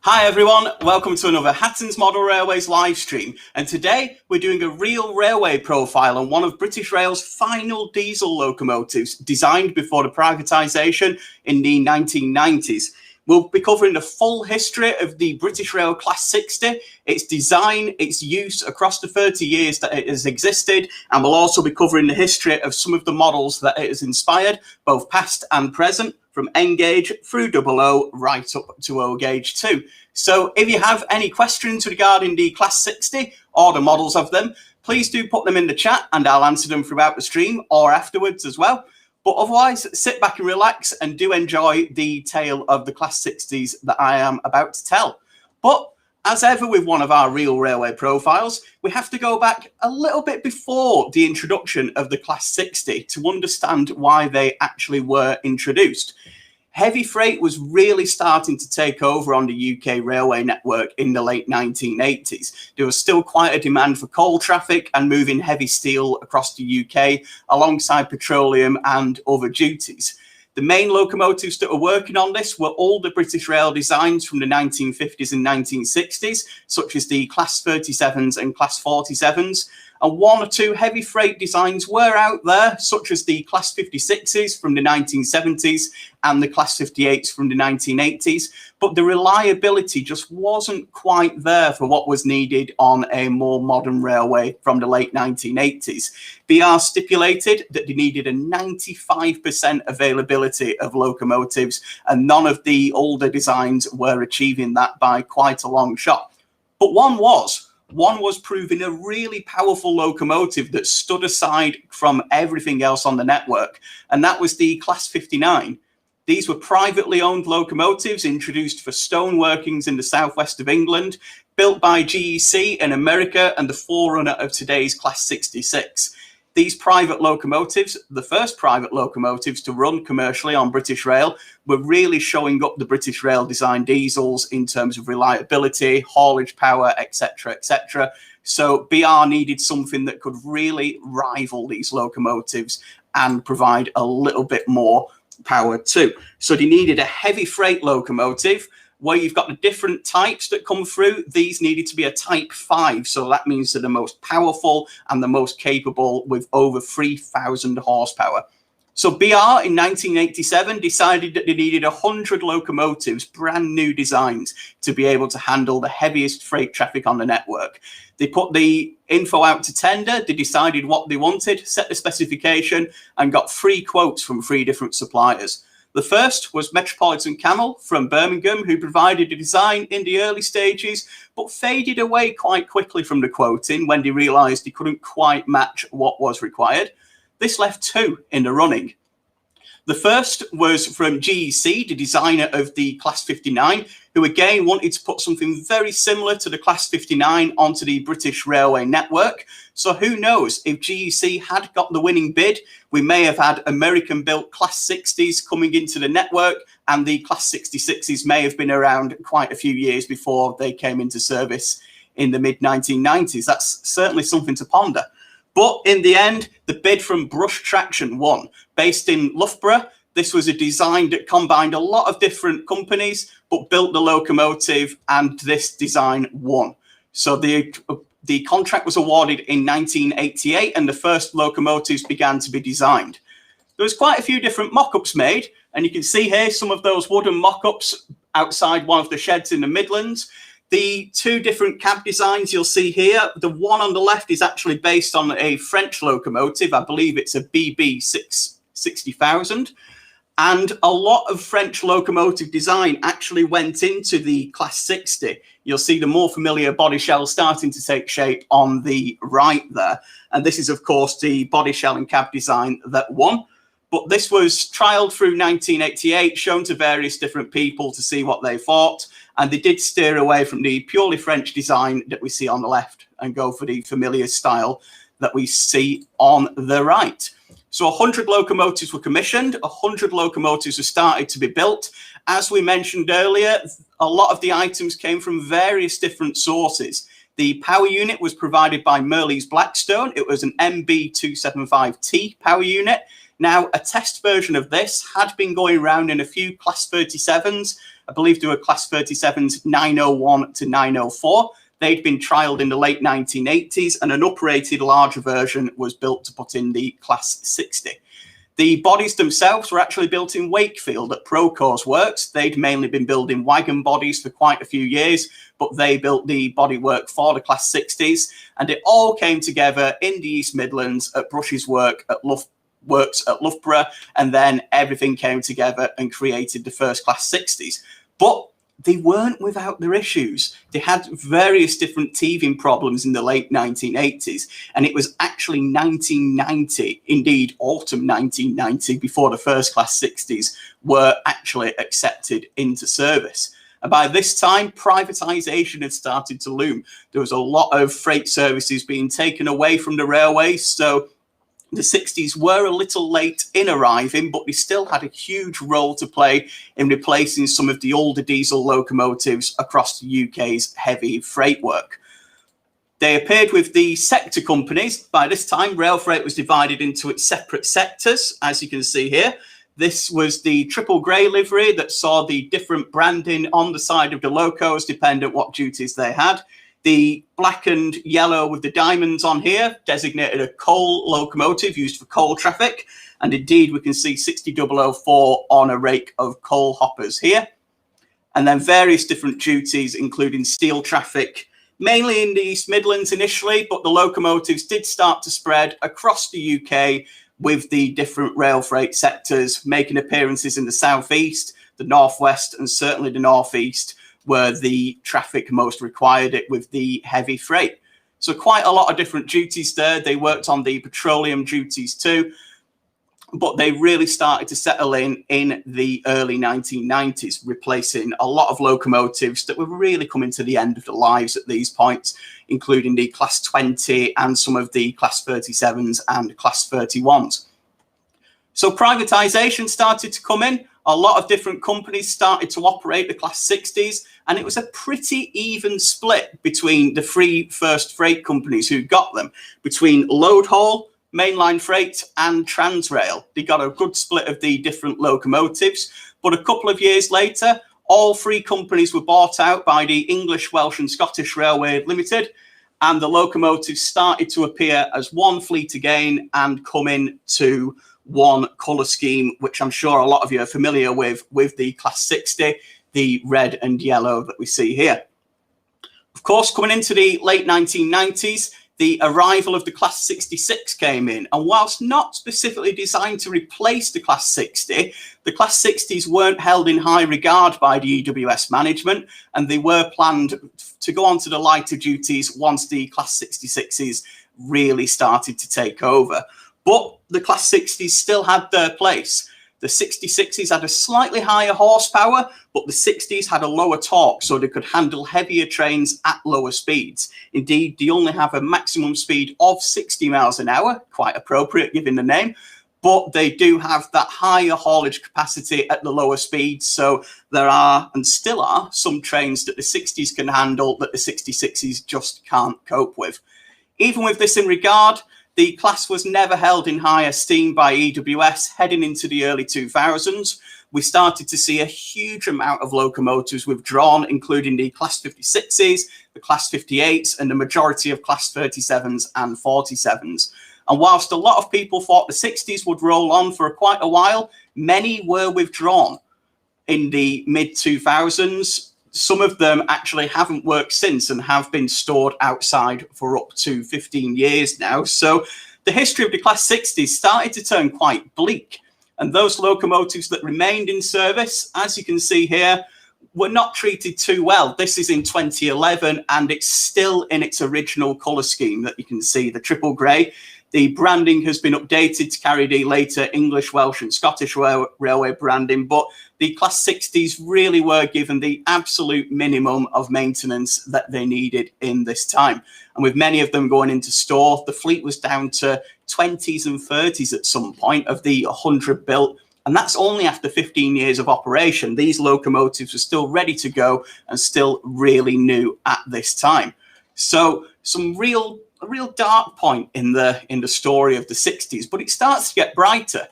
Hi everyone, welcome to another Hatton's Model Railways live stream, and today we're doing a real railway profile on one of British Rail's final diesel locomotives designed before the privatisation in the 1990s. We'll be covering the full history of the British Rail Class 60, its design, its use across the 30 years that it has existed, and we'll also be covering the history of some of the models that it has inspired, both past and present, from N gauge through 00 right up to O gauge 2. So if you have any questions regarding the Class 60 or the models of them, please do put them in the chat and I'll answer them throughout the stream or afterwards as well. But otherwise, sit back and relax and do enjoy the tale of the Class 60s that I am about to tell. But as ever with one of our real railway profiles, we have to go back a little bit before the introduction of the Class 60 to understand why they actually were introduced. Heavy freight was really starting to take over on the UK railway network in the late 1980s. There was still quite a demand for coal traffic and moving heavy steel across the UK alongside petroleum and other duties. The main locomotives that were working on this were all the British Rail designs from the 1950s and 1960s, such as the Class 37s and Class 47s. And one or two heavy freight designs were out there, such as the Class 56s from the 1970s and the Class 58s from the 1980s. But the reliability just wasn't quite there for what was needed on a more modern railway from the late 1980s. BR stipulated that they needed a 95% availability of locomotives, and none of the older designs were achieving that by quite a long shot. But one was proving a really powerful locomotive that stood aside from everything else on the network, and that was the Class 59. These were privately owned locomotives introduced for stone workings in the southwest of England, built by GEC in America and the forerunner of today's Class 66. These private locomotives, the first private locomotives to run commercially on British Rail, were really showing up the British Rail design diesels in terms of reliability, haulage power, etc., etc. So BR needed something that could really rival these locomotives and provide a little bit more power too. So they needed a heavy freight locomotive where you've got the different types that come through. These needed to be a Type 5, so that means they're the most powerful and the most capable with over 3,000 horsepower. So BR in 1987 decided that they needed 100 locomotives, brand new designs, to be able to handle the heaviest freight traffic on the network. They put the info out to tender, they decided what they wanted, set the specification, and got 3 quotes from 3 different suppliers. The first was Metropolitan Camel from Birmingham, who provided a design in the early stages, but faded away quite quickly from the quoting when they realised they couldn't quite match what was required. This left 2 in the running. The first was from GEC, the designer of the Class 59, who again wanted to put something very similar to the Class 59 onto the British Railway network. So who knows, if GEC had got the winning bid, we may have had American-built Class 60s coming into the network, and the Class 66s may have been around quite a few years before they came into service in the mid-1990s. That's certainly something to ponder. But in the end, the bid from Brush Traction won. Based in Loughborough, this was a design that combined a lot of different companies, but built the locomotive, and this design won. So the contract was awarded in 1988, and the first locomotives began to be designed. There was quite a few different mock-ups made, and you can see here some of those wooden mock-ups outside one of the sheds in the Midlands. The 2 different cab designs you'll see here, the one on the left is actually based on a French locomotive. I believe it's a BB 600,000. And a lot of French locomotive design actually went into the Class 60. You'll see the more familiar body shell starting to take shape on the right there. And this is, of course, the body shell and cab design that won. But this was trialled through 1988, shown to various different people to see what they thought. And they did steer away from the purely French design that we see on the left and go for the familiar style that we see on the right. So 100 locomotives were commissioned, 100 locomotives were started to be built. As we mentioned earlier, a lot of the items came from various different sources. The power unit was provided by Mirrlees Blackstone. It was an MB275T power unit. Now, a test version of this had been going around in a few Class 37s I believe there were Class 37s 901 to 904. They'd been trialled in the late 1980s, and an uprated larger version was built to put in the Class 60. The bodies themselves were actually built in Wakefield at Procore's works. They'd mainly been building wagon bodies for quite a few years, but they built the bodywork for the Class 60s, and it all came together in the East Midlands at Brush's works at Loughborough, and then everything came together and created the first Class 60s. But they weren't without their issues. They had various different teething problems in the late 1980s, and it was actually 1990, indeed autumn 1990, before the first Class 60s were actually accepted into service. And by this time, privatisation had started to loom. There was a lot of freight services being taken away from the railways, so the 60s were a little late in arriving, but they still had a huge role to play in replacing some of the older diesel locomotives across the UK's heavy freight work. They appeared with the sector companies. By this time, rail freight was divided into its separate sectors, as you can see here. This was the triple grey livery that saw the different branding on the side of the locos, depending on what duties they had. The black and yellow with the diamonds on here designated a coal locomotive used for coal traffic. And indeed, we can see 60004 on a rake of coal hoppers here. And then various different duties, including steel traffic, mainly in the East Midlands initially, but the locomotives did start to spread across the UK with the different rail freight sectors, making appearances in the southeast, the northwest, and certainly the northeast, where the traffic most required it with the heavy freight. So quite a lot of different duties there. They worked on the petroleum duties too, but they really started to settle in the early 1990s, replacing a lot of locomotives that were really coming to the end of their lives at these points, including the Class 20 and some of the Class 37s and Class 31s. So privatisation started to come in. A lot of different companies started to operate the Class 60s, and it was a pretty even split between the three first freight companies who got them, between Load Haul, Mainline Freight, and Transrail. They got a good split of the different locomotives, but a couple of years later, all three companies were bought out by the English, Welsh, and Scottish Railway Limited, and the locomotives started to appear as one fleet again and come into one colour scheme, which I'm sure a lot of you are familiar with the Class 60, the red and yellow that we see here. Of course, coming into the late 1990s, the arrival of the Class 66 came in, and whilst not specifically designed to replace the Class 60, the Class 60s weren't held in high regard by the EWS management, and they were planned to go on to the lighter duties once the Class 66s really started to take over. But the Class 60s still had their place. The 66s had a slightly higher horsepower, but the 60s had a lower torque, so they could handle heavier trains at lower speeds. Indeed, they only have a maximum speed of 60 miles an hour, quite appropriate given the name, but they do have that higher haulage capacity at the lower speeds. So there are, and still are, some trains that the 60s can handle that the 66s just can't cope with. Even with this in regard, the class was never held in high esteem by EWS heading into the early 2000s. We started to see a huge amount of locomotives withdrawn, including the Class 56s, the Class 58s, and the majority of Class 37s and 47s. And whilst a lot of people thought the 60s would roll on for quite a while, many were withdrawn in the mid-2000s. Some of them actually haven't worked since and have been stored outside for up to 15 years now. So the history of the Class 60s started to turn quite bleak. And those locomotives that remained in service, as you can see here, were not treated too well. This is in 2011, and it's still in its original colour scheme that you can see, the triple grey. The branding has been updated to carry the later English, Welsh and Scottish Railway branding, but the Class 60s really were given the absolute minimum of maintenance that they needed in this time. And with many of them going into store, the fleet was down to 20s and 30s at some point of the 100 built. And that's only after 15 years of operation. These locomotives were still ready to go and still really new at this time. So a real dark point in the story of the 60s, but it starts to get brighter.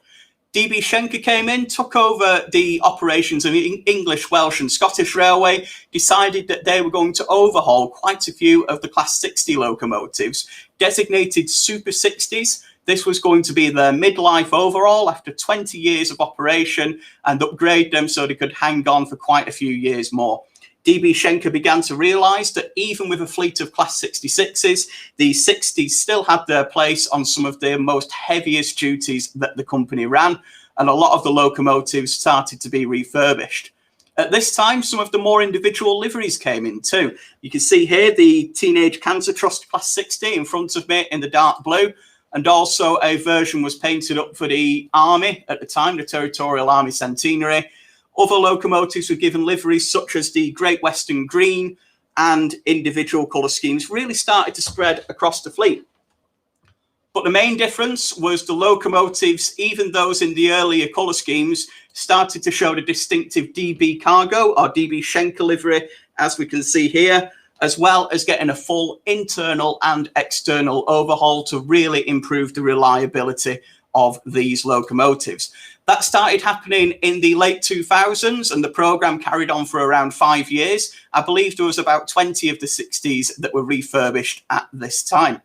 DB Schenker came in, took over the operations of English, Welsh and Scottish Railway, decided that they were going to overhaul quite a few of the Class 60 locomotives, designated Super 60s. This was going to be their midlife overhaul after 20 years of operation and upgrade them so they could hang on for quite a few years more. DB Schenker began to realise that even with a fleet of Class 66s, the 60s still had their place on some of the most heaviest duties that the company ran, and a lot of the locomotives started to be refurbished. At this time, some of the more individual liveries came in too. You can see here the Teenage Cancer Trust Class 60 in front of me in the dark blue, and also a version was painted up for the Army at the time, the Territorial Army Centenary. Other locomotives were given liveries such as the Great Western Green, and individual colour schemes really started to spread across the fleet. But the main difference was the locomotives, even those in the earlier colour schemes, started to show the distinctive DB Cargo or DB Schenker livery, as we can see here, as well as getting a full internal and external overhaul to really improve the reliability of these locomotives. That started happening in the late 2000s, and the program carried on for around 5 years. I believe there was about 20 of the 60s that were refurbished at this time.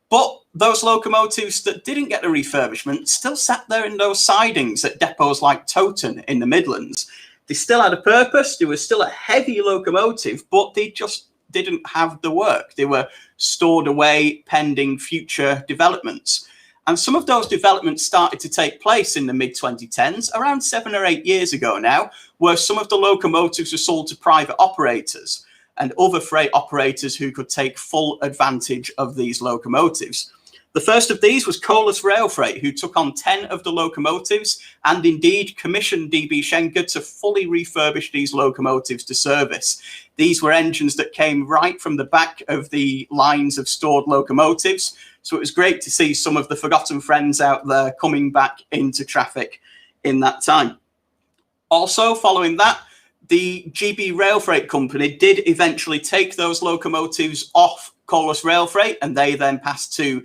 But those locomotives that didn't get the refurbishment still sat there in those sidings at depots like Towton in the Midlands. They still had a purpose. They were still a heavy locomotive, but they just didn't have the work. They were stored away pending future developments. And some of those developments started to take place in the mid-2010s, around 7 or 8 years ago now, where some of the locomotives were sold to private operators and other freight operators who could take full advantage of these locomotives. The first of these was Colas Rail Freight, who took on 10 of the locomotives and indeed commissioned DB Schenker to fully refurbish these locomotives to service. These were engines that came right from the back of the lines of stored locomotives. So it was great to see some of the forgotten friends out there coming back into traffic in that time. Also, following that, the GB Rail Freight Company did eventually take those locomotives off Colas Rail Freight, and they then passed to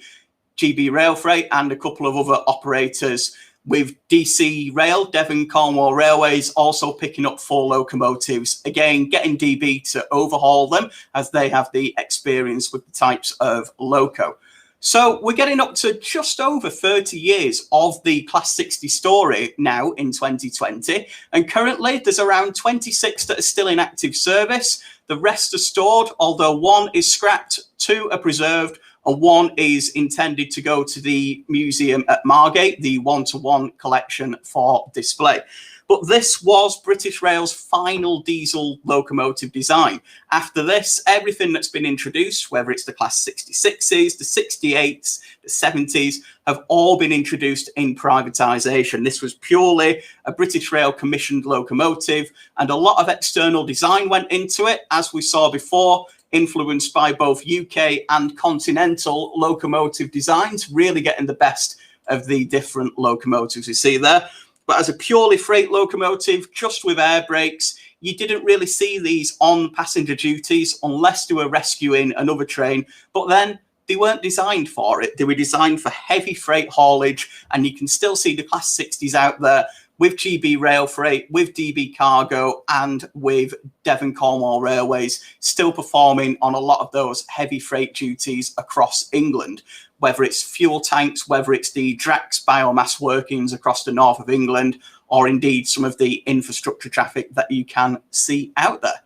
GB Rail Freight and a couple of other operators, with DC Rail, Devon Cornwall Railways, also picking up 4 locomotives, again getting DB to overhaul them as they have the experience with the types of loco. So we're getting up to just over 30 years of the Class 60 story now in 2020. And currently there's around 26 that are still in active service. The rest are stored, although 1 is scrapped, 2 are preserved, and 1 is intended to go to the museum at Margate, the one-to-one collection for display. But this was British Rail's final diesel locomotive design. After this, everything that's been introduced, whether it's the Class 66s, the 68s, the 70s, have all been introduced in privatisation. This was purely a British Rail commissioned locomotive, and a lot of external design went into it, as we saw before, influenced by both UK and continental locomotive designs, really getting the best of the different locomotives you see there. But as a purely freight locomotive, just with air brakes, you didn't really see these on passenger duties unless they were rescuing another train. But then they weren't designed for it. They were designed for heavy freight haulage. And you can still see the Class 60s out there with GB Rail Freight, with DB Cargo, and with Devon Cornwall Railways still performing on a lot of those heavy freight duties across England, whether it's fuel tanks, whether it's the Drax biomass workings across the north of England, or indeed some of the infrastructure traffic that you can see out there.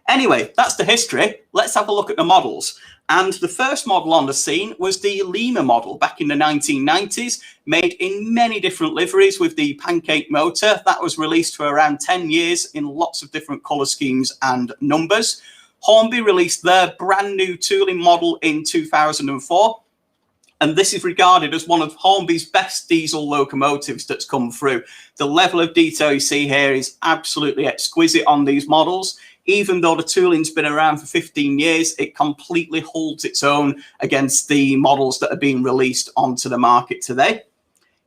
Anyway, that's the history. Let's have a look at the models. And the first model on the scene was the Lima model back in the 1990s, made in many different liveries with the pancake motor. That was released for around 10 years in lots of different colour schemes and numbers. Hornby released their brand new tooling model in 2004. And this is regarded as one of Hornby's best diesel locomotives that's come through. The level of detail you see here is absolutely exquisite on these models. Even though the tooling's been around for 15 years, it completely holds its own against the models that are being released onto the market today.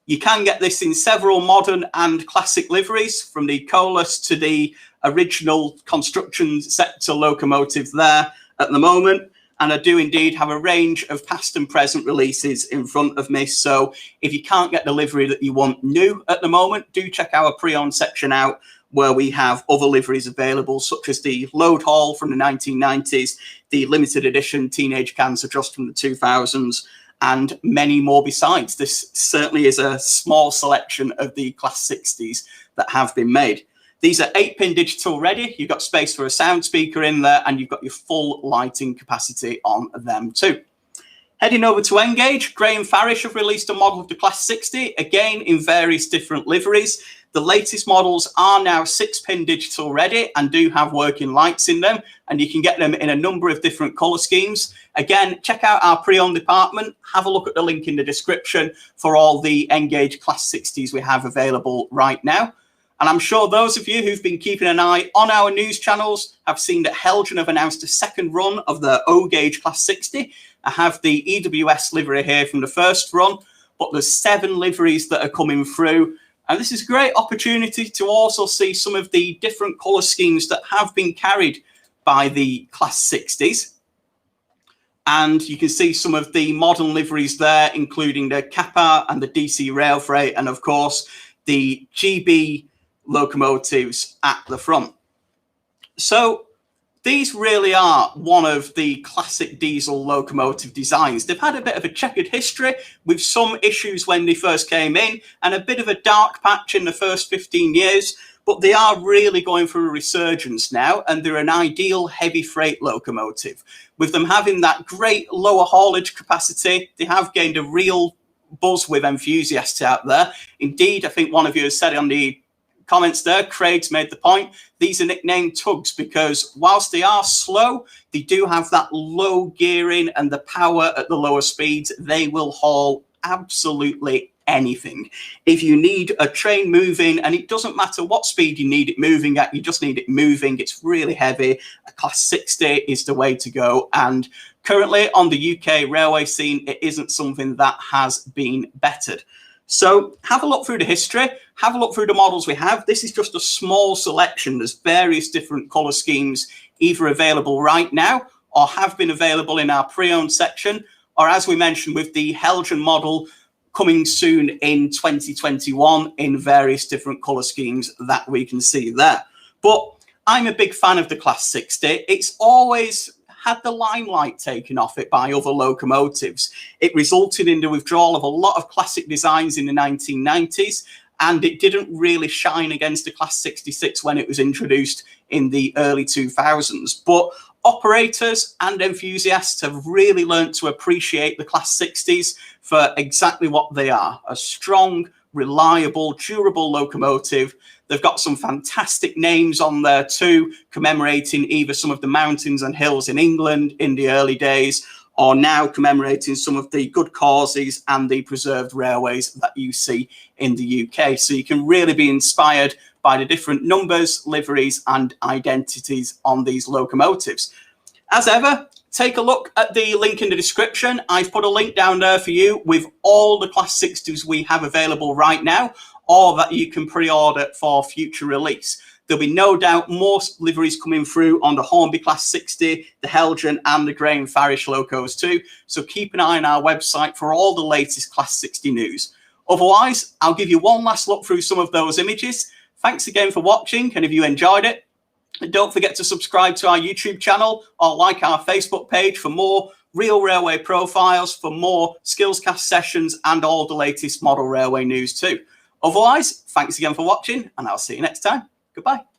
You can get this in several modern and classic liveries, from the Colas to the original construction sector locomotive there at the moment. And I do indeed have a range of past and present releases in front of me. So if you can't get the livery that you want new at the moment, do check our pre-owned section out, where we have other liveries available, such as the Load Hall from the 1990s, the limited edition Teenage Cancer just from the 2000s, and many more besides. This certainly is a small selection of the Class 60s that have been made. These are 8-pin digital ready. You've got space for a sound speaker in there, and you've got your full lighting capacity on them too. Heading over to N-Gage, Graham Farish have released a model of the Class 60, again in various different liveries. The latest models are now 6-pin digital ready and do have working lights in them, and you can get them in a number of different color schemes. Again, check out our pre-owned department, have a look at the link in the description for all the N-Gage Class 60s we have available right now. And I'm sure those of you who've been keeping an eye on our news channels have seen that Helgen have announced a second run of the O-Gage Class 60. I have the EWS livery here from the first run, but there's 7 liveries that are coming through. And this is a great opportunity to also see some of the different colour schemes that have been carried by the Class 60s. And you can see some of the modern liveries there, including the Kappa and the DC Rail Freight, and of course, the GB locomotives at the front. So these really are one of the classic diesel locomotive designs. They've had a bit of a checkered history with some issues when they first came in and a bit of a dark patch in the first 15 years, but they are really going for a resurgence now, and they're an ideal heavy freight locomotive. With them having that great lower haulage capacity, they have gained a real buzz with enthusiasts out there. Indeed, I think one of you has said on the comments there, Craig's made the point, these are nicknamed tugs because whilst they are slow, they do have that low gearing and the power at the lower speeds. They will haul absolutely anything. If you need a train moving, and it doesn't matter what speed you need it moving at, you just need it moving. It's really heavy. A Class 60 is the way to go. And currently on the UK railway scene, it isn't something that has been bettered. So have a look through the history, have a look through the models we have. This is just a small selection. There's various different colour schemes either available right now or have been available in our pre-owned section, or as we mentioned with the Helgen model coming soon in 2021 in various different colour schemes that we can see there. But I'm a big fan of the Class 60. It's always had the limelight taken off it by other locomotives. It resulted in the withdrawal of a lot of classic designs in the 1990s, and it didn't really shine against the Class 66 when it was introduced in the early 2000s. But operators and enthusiasts have really learned to appreciate the Class 60s for exactly what they are: a strong, reliable, durable locomotive. They've got some fantastic names on there too, commemorating either some of the mountains and hills in England in the early days, or now commemorating some of the good causes and the preserved railways that you see in the UK. So you can really be inspired by the different numbers, liveries, and identities on these locomotives. As ever, take a look at the link in the description. I've put a link down there for you with all the Class 60s we have available right now, or that you can pre-order for future release. There'll be no doubt more liveries coming through on the Hornby Class 60, the Helgen, and the Graham Farish locos too. So keep an eye on our website for all the latest Class 60 news. Otherwise, I'll give you one last look through some of those images. Thanks again for watching, and if you enjoyed it, don't forget to subscribe to our YouTube channel or like our Facebook page for more real railway profiles, for more Skillscast sessions, and all the latest model railway news too. Otherwise, thanks again for watching, and I'll see you next time. Goodbye.